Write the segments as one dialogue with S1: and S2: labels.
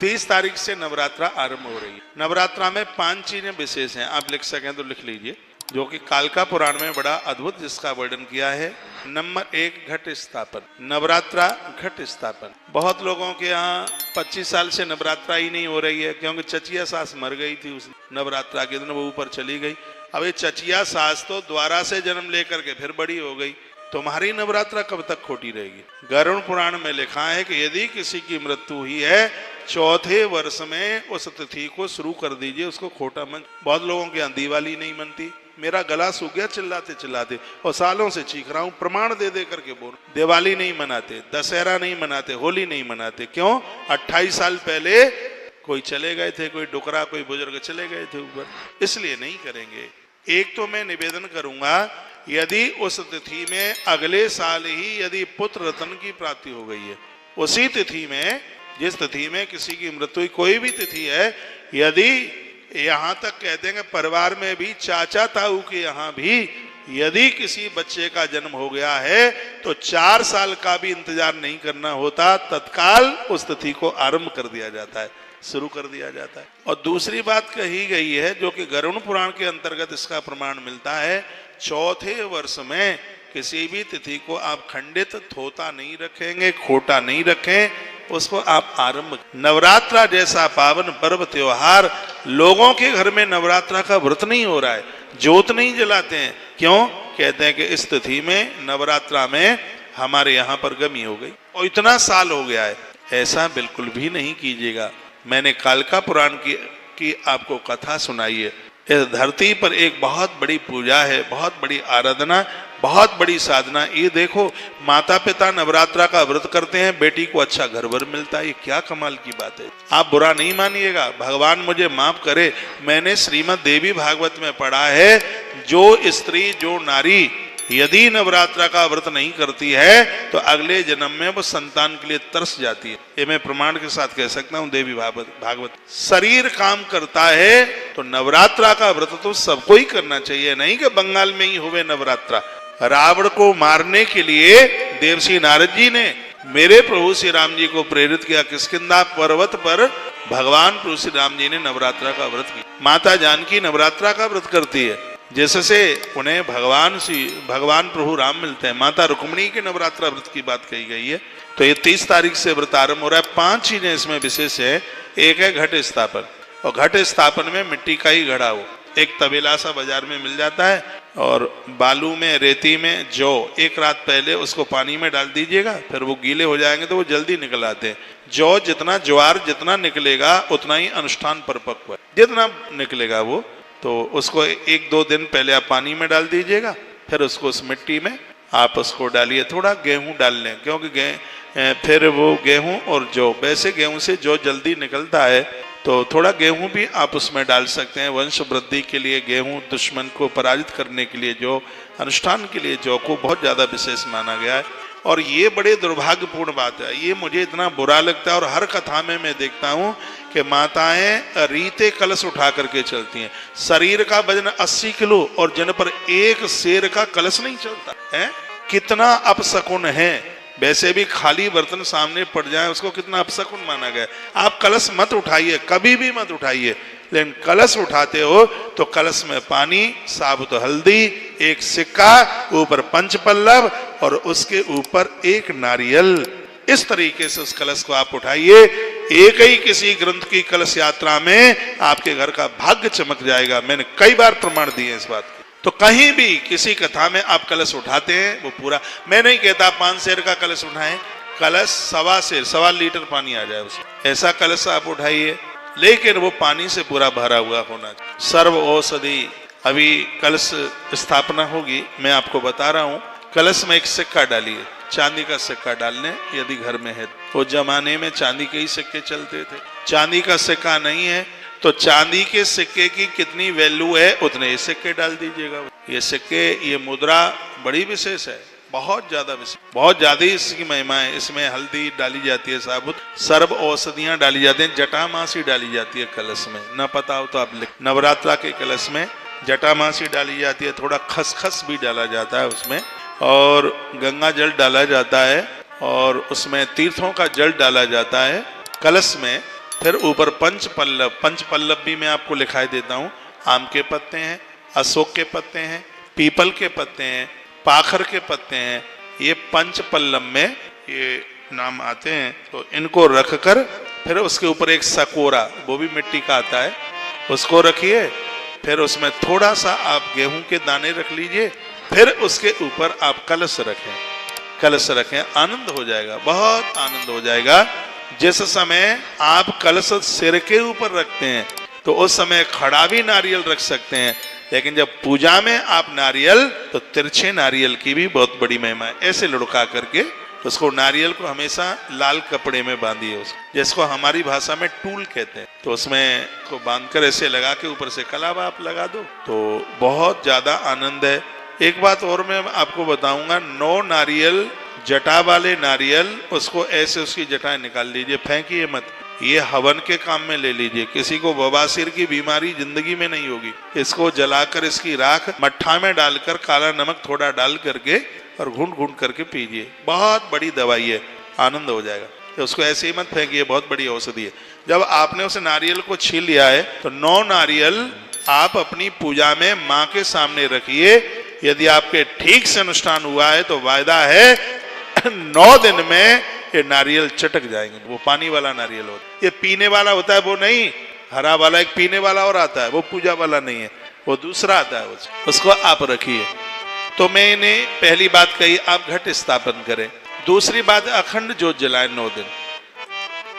S1: 30 तारीख से नवरात्रा आरंभ हो रही है। नवरात्रा में 5 चीजें विशेष हैं, आप लिख सकें तो लिख लीजिए, जो कि कालका पुराण में बड़ा अद्भुत जिसका वर्णन किया है। नंबर 1, घट स्थापन। नवरात्रा घट स्थापन। बहुत लोगों के यहाँ 25 साल से नवरात्रा ही नहीं हो रही है, क्योंकि चचिया सास मर गई थी उस नवरात्रा के दिन, वो ऊपर चली गई। अब ये चचिया सास तो द्वारा से जन्म लेकर के फिर बड़ी हो गई, तुम्हारी नवरात्रा कब तक खोटी रहेगी। गरुड़ पुराण में लिखा है कि यदि किसी की मृत्यु हुई है, चौथे वर्ष में उस तिथि को शुरू कर दीजिए, उसको खोटा मन। बहुत लोगों के यहाँ दिवाली नहीं मनती, मेरा गला सूख गया चिल्लाते चिल्लाते, और सालों से चीख रहा हूं, प्रमाण दे दे करके बोल। दिवाली नहीं मनाते, दशहरा नहीं मनाते, होली नहीं मनाते, क्यों? 28 साल पहले कोई चले गए थे, कोई डुकरा, कोई बुजुर्ग चले गए थे ऊपर, इसलिए नहीं करेंगे। एक तो मैं निवेदन करूंगा, यदि उस तिथि में अगले साल ही यदि पुत्र रत्न की प्राप्ति हो गई है, उसी तिथि में, जिस तिथि में किसी की मृत्यु, कोई भी तिथि है, यदि यहाँ तक कहते हैं कि परिवार में भी चाचा ताऊ के यहाँ भी यदि किसी बच्चे का जन्म हो गया है, तो 4 साल का भी इंतजार नहीं करना होता, तत्काल उस तिथि को आरंभ कर दिया जाता है, शुरू कर दिया जाता है। और दूसरी बात कही गई है, जो कि गरुड़ पुराण के अंतर्गत इसका प्रमाण मिलता है, चौथे वर्ष में किसी भी तिथि को आप खंडित थोता नहीं रखेंगे, खोटा नहीं रखें, उसको आप आरंभ। नवरात्रा जैसा पावन पर्व त्योहार, लोगों के घर में नवरात्रा का व्रत नहीं हो रहा है, ज्योत नहीं जलाते हैं, क्यों? कहते हैं कि इस तिथि में नवरात्रा में हमारे यहाँ पर गमी हो गई और इतना साल हो गया है। ऐसा बिल्कुल भी नहीं कीजिएगा। मैंने कालका पुराण की आपको कथा सुनाई है। इस धरती पर एक बहुत बड़ी पूजा है, बहुत बड़ी आराधना, बहुत बड़ी साधना। ये देखो, माता पिता नवरात्रा का व्रत करते हैं, बेटी को अच्छा घर वर मिलता है, ये क्या कमाल की बात है। आप बुरा नहीं मानिएगा, भगवान मुझे माफ करे, मैंने श्रीमद् देवी भागवत में पढ़ा है, जो स्त्री, जो नारी यदि नवरात्रा का व्रत नहीं करती है, तो अगले जन्म में वो संतान के लिए तरस जाती है। ये मैं प्रमाण के साथ कह सकता हूँ, देवी भागवत। शरीर काम करता है तो नवरात्रा का व्रत तो सबको ही करना चाहिए, नहीं कि बंगाल में ही हुए नवरात्रा। रावण को मारने के लिए देवर्षि नारद जी ने मेरे प्रभु श्री राम जी को प्रेरित किया। किष्किंधा पर्वत पर भगवान प्रभु श्री राम जी ने नवरात्रा का व्रत किया। माता जानकी नवरात्रा का व्रत करती है, जिससे उन्हें भगवान प्रभु राम मिलते हैं। माता रुक्मिणी के नवरात्रा व्रत की बात कही गई है। तो ये 30 तारीख से व्रत आरंभ हो रहा है। 5 चीजें इसमें विशेष है। एक है घट स्थापन, और घट स्थापन में मिट्टी का ही घड़ा हो, एक तबेला सा बाजार में मिल जाता है, और बालू में, रेती में जौ, एक रात पहले उसको पानी में डाल दीजिएगा, फिर वो गीले हो जाएंगे तो वो जल्दी निकल आते हैं। जौ जितना, ज्वार जितना निकलेगा उतना ही अनुष्ठान परिपक्व है, जितना निकलेगा वो, तो उसको 1-2 दिन पहले आप पानी में डाल दीजिएगा, फिर उसको उस मिट्टी में आप उसको डालिए। थोड़ा गेहूं डाल लें, क्योंकि फिर वो गेहूं और जौ, वैसे गेहूं से जौ जल्दी निकलता है, तो थोड़ा गेहूं भी आप उसमें डाल सकते हैं। वंश वृद्धि के लिए गेहूं, दुश्मन को पराजित करने के लिए जौ, अनुष्ठान के लिए जौ को बहुत ज्यादा विशेष माना गया है। और ये बड़े दुर्भाग्यपूर्ण बात है, ये मुझे इतना बुरा लगता है। और हर कथा में मैं देखता हूँ कि माताएं रीते कलश उठा करके चलती हैं। शरीर का वजन 80 किलो और जिन पर एक शेर का कलश नहीं चलता है, कितना अपशकुन है। वैसे भी खाली बर्तन सामने पड़ जाए उसको कितना अपशकुन माना गया। आप कलश मत उठाइए, कभी भी मत उठाइए, लेकिन कलश उठाते हो तो कलश में पानी, साबुत हल्दी, एक सिक्का, ऊपर पंचपल्लव और उसके ऊपर एक नारियल, इस तरीके से उस कलश को आप उठाइए। एक ही किसी ग्रंथ की कलश यात्रा में आपके घर का भाग्य चमक जाएगा। मैंने कई बार प्रमाण दिए इस बात के। तो कहीं भी किसी कथा में आप कलश उठाते हैं, वो पूरा, मैं नहीं कहता 5 शेर का कलश उठाएं, कलश 1.25 शेर, 1.25 लीटर पानी आ जाए उसमें, ऐसा कलश आप उठाइए, लेकिन वो पानी से पूरा भरा हुआ होना। सर्व औषधि, अभी कलश स्थापना होगी, मैं आपको बता रहा हूँ, कलश में एक सिक्का डालिए, चांदी का सिक्का डाल लें यदि घर में है। वो जमाने में चांदी के ही सिक्के चलते थे, चांदी का सिक्का नहीं है तो चांदी के सिक्के की कितनी वैल्यू है उतने ये सिक्के डाल दीजिएगा। ये सिक्के, ये मुद्रा बड़ी विशेष है, बहुत ज्यादा विशेष, बहुत ज्यादा इसकी महिमा है। इसमें हल्दी डाली जाती है, साबुत, सर्व औषधियां डाली जाती हैं, जटामासी डाली जाती है कलश में, न पता हो तो आप लिख। नवरात्रा के कलश में जटामासी डाली जाती है, थोड़ा खसखस भी डाला जाता है उसमें, और गंगा जल डाला जाता है, और उसमें तीर्थों का जल डाला जाता है कलश में। फिर ऊपर पंच पल्लव, पंच पल्लव भी मैं आपको लिखाई देता हूँ। आम के पत्ते हैं, अशोक के पत्ते हैं, पीपल के पत्ते हैं, पाखर के पत्ते हैं, ये पंच पल्लव में ये नाम आते हैं। तो इनको रखकर फिर उसके ऊपर एक सकोरा, वो भी मिट्टी का आता है, उसको रखिए। फिर उसमें थोड़ा सा आप गेहूं के दाने रख लीजिए, फिर उसके ऊपर आप कलश रखें, कलश रखें, आनंद हो जाएगा, बहुत आनंद हो जाएगा। जिस समय आप कलश सिर के ऊपर रखते हैं तो उस समय खड़ा भी नारियल रख सकते हैं, लेकिन जब पूजा में आप नारियल, तो तिरछे नारियल की भी बहुत बड़ी महिमा है। ऐसे लुढ़का करके उसको, नारियल को हमेशा लाल कपड़े में बांधिए, उसको जिसको हमारी भाषा में टूल कहते हैं, तो उसमें को बांधकर ऐसे लगा के ऊपर से कलावा आप लगा दो, तो बहुत ज्यादा आनंद है। एक बात और मैं आपको बताऊंगा, 9 नारियल, जटा वाले नारियल, उसको ऐसे उसकी जटाएं निकाल लीजिए, फेंकिए मत, ये हवन के काम में ले लीजिए। किसी को बवासीर की बीमारी जिंदगी में नहीं होगी। इसको जलाकर इसकी राख मट्ठा में डालकर काला नमक थोड़ा डाल करके और घूंट घूंट करके पीजिए, बहुत बड़ी दवाई है, आनंद हो जाएगा। तो उसको ऐसे ही मत फेंकिए, बहुत बड़ी औषधि है। जब आपने उस नारियल को छील लिया है तो 9 नारियल आप अपनी पूजा में माँ के सामने रखिए। यदि आपके ठीक से अनुष्ठान हुआ है तो वायदा है 9 दिन में ये नारियल चटक जाएंगे। वो पानी वाला नारियल होता है, ये पीने वाला होता है वो नहीं। हरा वाला एक पीने वाला और आता है, वो पूजा वाला नहीं है, वो दूसरा आता है, उसको आप रखिए। तो मैंने पहली बात कही, आप घट स्थापन करें। दूसरी बात, अखंड जोत जलाएं 9 दिन,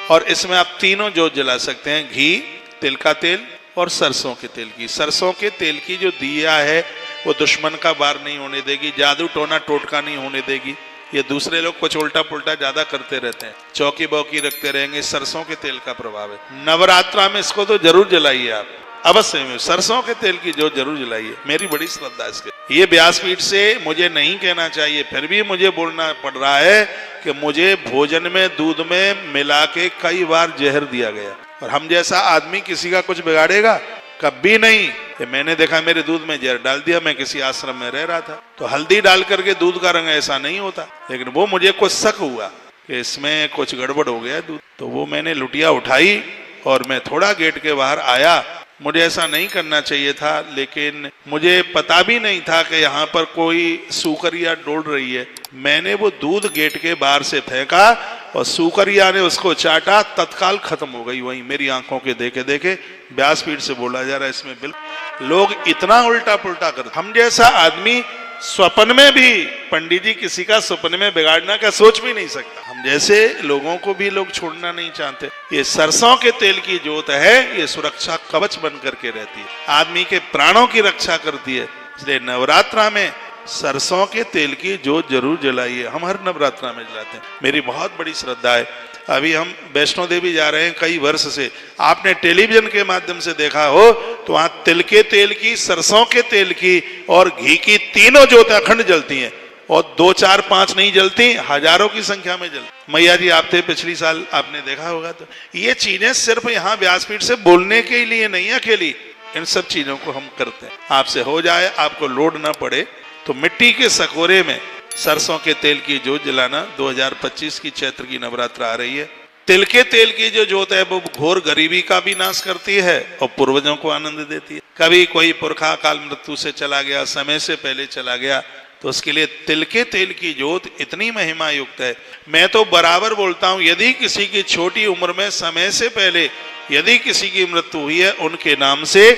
S1: और इसमें आप तीनों जोत जला सकते हैं, घी, तिल का तेल और सरसों के तेल की। सरसों के तेल की जो दिया है वो दुश्मन का वार नहीं होने देगी, जादू टोना टोटका नहीं होने देगी। ये दूसरे लोग कुछ उल्टा पुल्टा ज्यादा करते रहते हैं, चौकी बौकी रखते रहेंगे, सरसों के तेल का प्रभाव है। नवरात्रा में इसको तो जरूर जलाइए आप, अवश्य में सरसों के तेल की जोत जरूर जलाइए, मेरी बड़ी श्रद्धा है इसके। ये व्यासपीठ से मुझे नहीं कहना चाहिए, फिर भी मुझे बोलना पड़ रहा है कि मुझे भोजन में दूध में मिला के कई बार जहर दिया गया, और हम जैसा आदमी किसी का कुछ बिगाड़ेगा? कभी नहीं। ये मैंने देखा, मेरे दूध में जहर डाल दिया, मैं किसी आश्रम में रह रहा था, तो हल्दी डाल करके दूध का रंग ऐसा नहीं होता, लेकिन वो मुझे कुछ शक हुआ कि इसमें कुछ गड़बड़ हो गया दूध, तो वो मैंने लुटिया उठाई और मैं थोड़ा गेट के बाहर आया। मुझे ऐसा नहीं करना चाहिए था, लेकिन मुझे पता भी नहीं था कि यहाँ पर कोई सूकरिया डोल रही है। मैंने वो दूध गेट के बाहर से फेंका और सूकरिया ने उसको चाटा, तत्काल खत्म हो गई वहीं मेरी आंखों के देखे देखे। व्यासपीठ से बोला जा रहा है, इसमें बिल्कुल लोग इतना उल्टा पुल्टा करते। हम जैसा आदमी स्वप्न में भी, पंडित जी किसी का स्वप्न में बिगाड़ना का सोच भी नहीं सकता। हम जैसे लोगों को भी लोग छोड़ना नहीं चाहते। ये सरसों के तेल की जोत है, ये सुरक्षा कवच बन करके रहती है, आदमी के प्राणों की रक्षा करती है। इसलिए नवरात्रा में सरसों के तेल की जोत जरूर जलाइए। हम हर नवरात्रा में जलाते हैं, मेरी बहुत बड़ी श्रद्धा है। अभी हम वैष्णो देवी जा रहे हैं कई वर्ष से, आपने टेलीविजन के माध्यम से देखा हो तो वहां तिल के तेल की, सरसों के तेल की और घी की तीनों जोतें अखंड जलती हैं, और 2 4 5 नहीं जलती, हजारों की संख्या में जलती। मैया जी आप थे पिछली साल, आपने देखा होगा। तो ये चीजें सिर्फ यहाँ व्यासपीठ से बोलने के लिए नहीं, अकेली इन सब चीजों को हम करते हैं। आपसे हो जाए, आपको लोड ना पड़े, तो मिट्टी के सकोरे में सरसों के तेल की जोत जलाना। 2025 की चैत्र की नवरात्र आ रही है। तिल के तेल की जो जोत है वो घोर गरीबी का भी नाश करती है और पूर्वजों को आनंद देती है। कभी कोई पुरखा काल मृत्यु से चला गया, समय से पहले चला गया, तो उसके लिए तिल के तेल की जोत इतनी महिमा युक्त है। मैं तो बराबर बोलता हूं, यदि किसी की छोटी उम्र में समय से पहले यदि किसी की मृत्यु हुई है, उनके नाम से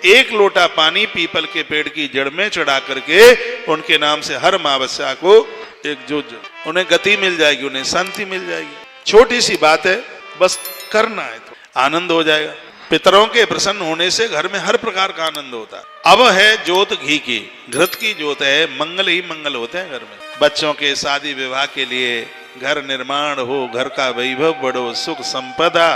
S1: 1 लोटा पानी पीपल के पेड़ की जड़ में चढ़ा करके उनके नाम से हर अमावस्या को एक जोत, उन्हें गति मिल जाएगी, उन्हें शांति मिल जाएगी। छोटी सी बात है, बस करना है तो आनंद हो जाएगा। पितरों के प्रसन्न होने से घर में हर प्रकार का आनंद होता है। अब है जोत घी की, घृत की जोत है। मंगल ही मंगल होते हैं घर में, बच्चों के शादी विवाह के लिए, घर निर्माण हो, घर का वैभव बढ़ो, सुख संपदा,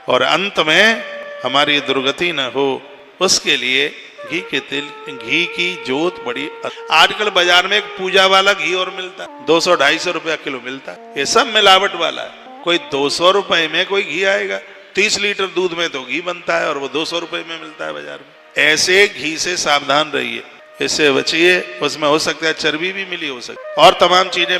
S1: और अंत में हमारी दुर्गति न हो, उसके लिए घी के तेल, घी की जोत बड़ी। आजकल बाजार में एक पूजा वाला घी और मिलता है, 200-250 रुपया किलो मिलता है। ये सब मिलावट वाला है। कोई 200 रुपए में कोई घी आएगा? 30 लीटर दूध में तो घी बनता है और वो 200 रुपए में मिलता है बाजार में। ऐसे घी से सावधान रहिए, इससे बचिए। उसमें हो सकता है चर्बी भी मिली हो सकती है और तमाम चीजें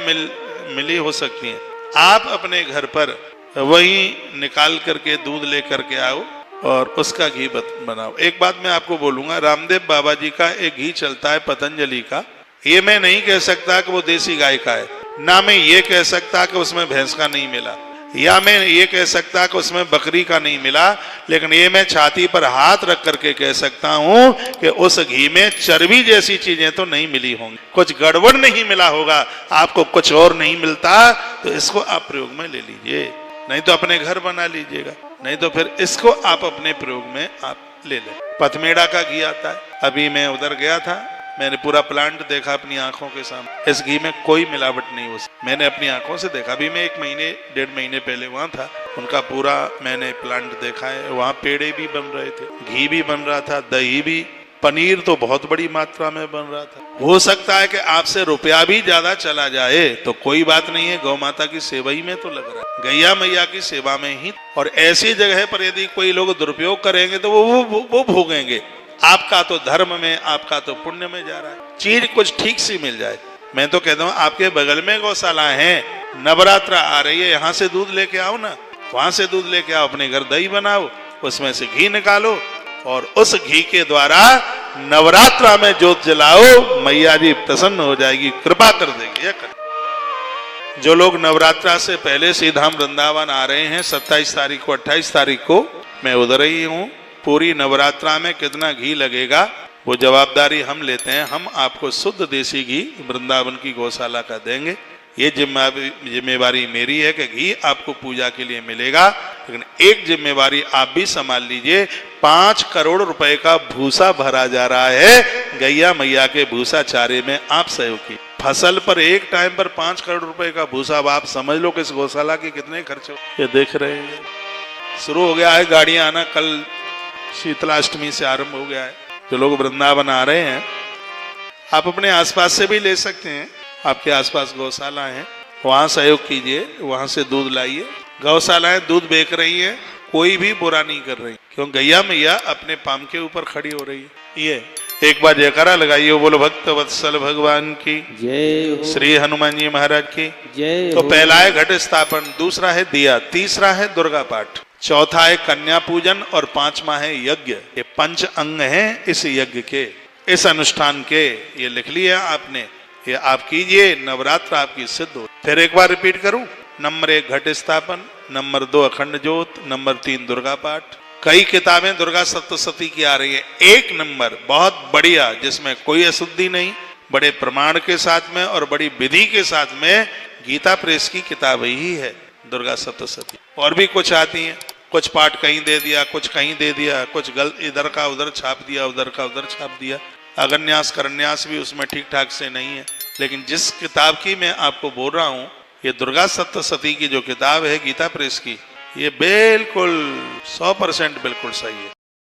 S1: मिली हो सकती हैं। आप अपने घर पर वही निकाल करके दूध लेकर के आओ और उसका घी बनाओ। एक बात मैं आपको बोलूंगा, रामदेव बाबा जी का एक घी चलता है पतंजलि का, ये मैं नहीं कह सकता कि वो देसी गाय का है, ना मैं ये कह सकता कि उसमें भैंस का नहीं मिला, या मैं ये कह सकता कि उसमें बकरी का नहीं मिला, लेकिन ये मैं छाती पर हाथ रख करके कह सकता हूं कि उस घी में चर्बी जैसी चीजें तो नहीं मिली होंगी, कुछ गड़बड़ नहीं मिला होगा, आपको कुछ और नहीं मिलता तो इसको आप प्रयोग में ले लीजिए, नहीं तो अपने घर बना लीजिएगा, नहीं तो फिर इसको आप अपने प्रयोग में आप ले लें। पथमेड़ा का घी आता है, अभी मैं उधर गया था, मैंने पूरा प्लांट देखा अपनी आंखों के सामने, इस घी में कोई मिलावट नहीं हो, मैंने अपनी आंखों से देखा। अभी मैं 1-1.5 महीने पहले वहां था, उनका पूरा मैंने प्लांट देखा है, वहां पेड़े भी बन रहे थे, घी भी बन रहा था, दही भी, पनीर तो बहुत बड़ी मात्रा में बन रहा था। हो सकता है कि आपसे रुपया भी ज्यादा चला जाए तो कोई बात नहीं है, गौ माता की सेवा ही में तो लग रहा है, गैया मैया की सेवा में ही। और ऐसी जगह पर यदि कोई लोग दुरुपयोग करेंगे तो वो भोगेंगे। आपका तो धर्म में, आपका तो पुण्य में जा रहा है, चीज कुछ ठीक सी मिल जाए। मैं तो कहता हूँ आपके बगल में गौशाला है, नवरात्र आ रही है, यहाँ से दूध लेके आओ ना, वहां से दूध लेके आओ, अपने घर दही बनाओ, उसमें से घी निकालो और उस घी के द्वारा नवरात्रा में जोत जलाओ, मैया जी प्रसन्न हो जाएगी, कृपा कर देगी। जो लोग नवरात्रा से पहले सीधाम वृंदावन आ रहे हैं, 27 तारीख को 28 तारीख को मैं उधर ही हूँ, पूरी नवरात्रा में कितना घी लगेगा वो जवाबदारी हम लेते हैं, हम आपको शुद्ध देसी घी वृंदावन की गौशाला का देंगे। ये जिम्मेवारी मेरी है कि घी आपको पूजा के लिए मिलेगा, लेकिन एक जिम्मेवारी आप भी संभाल लीजिए, 5 करोड़ रुपए का भूसा भरा जा रहा है गैया मैया के भूसा चारे में, आप सहयोग की फसल पर एक टाइम पर 5 करोड़ रुपए का भूसा, अब आप समझ लो कि इस गौशाला के कितने खर्च हो। ये देख रहे हैं शुरू हो गया है गाड़ियां आना, कल शीतलाष्टमी से आरंभ हो गया है। जो लोग वृंदावन आ रहे हैं आप अपने आसपास से भी ले सकते हैं, आपके आसपास गौशाला है, वहां सहयोग कीजिए, वहां से दूध लाइए। गौशालाएं दूध बेच रही है, कोई भी बुरा नहीं कर रही, क्यों गैया मैया अपने पाम के ऊपर खड़ी हो रही है। ये एक बार जयकारा लगाइए, बोलो भक्त वत्सल भगवान की जय, श्री हनुमान जी महाराज की जय। तो पहला है घट स्थापन, दूसरा है दिया, तीसरा है दुर्गा पाठ, चौथा है कन्या पूजन और 5वां है यज्ञ। ये 5 अंग हैं इस यज्ञ के, इस अनुष्ठान के, ये लिख लिया आपने, ये आप कीजिए, नवरात्र आपकी सिद्ध हो। फिर एक बार रिपीट करूं, नंबर 1 घट स्थापन, नंबर 2 अखंड ज्योत, नंबर 3 दुर्गा पाठ। कई किताबें दुर्गा सप्तशती की आ रही है, एक नंबर बहुत बढ़िया, जिसमें कोई अशुद्धि नहीं, बड़े प्रमाण के साथ में और बड़ी विधि के साथ में, गीता प्रेस की किताब ही है दुर्गा सप्तशती। और भी कुछ आती हैं, कुछ पाठ कहीं दे दिया, कुछ कहीं दे दिया, कुछ गलत, इधर का उधर छाप दिया, उधर का उधर छाप दिया, अगन्यास करन्यास भी उसमें ठीक ठाक से नहीं है। लेकिन जिस किताब की मैं आपको बोल रहा हूँ, ये दुर्गा सप्तशती की जो किताब है गीता प्रेस की, ये बिल्कुल 100% बिल्कुल सही है।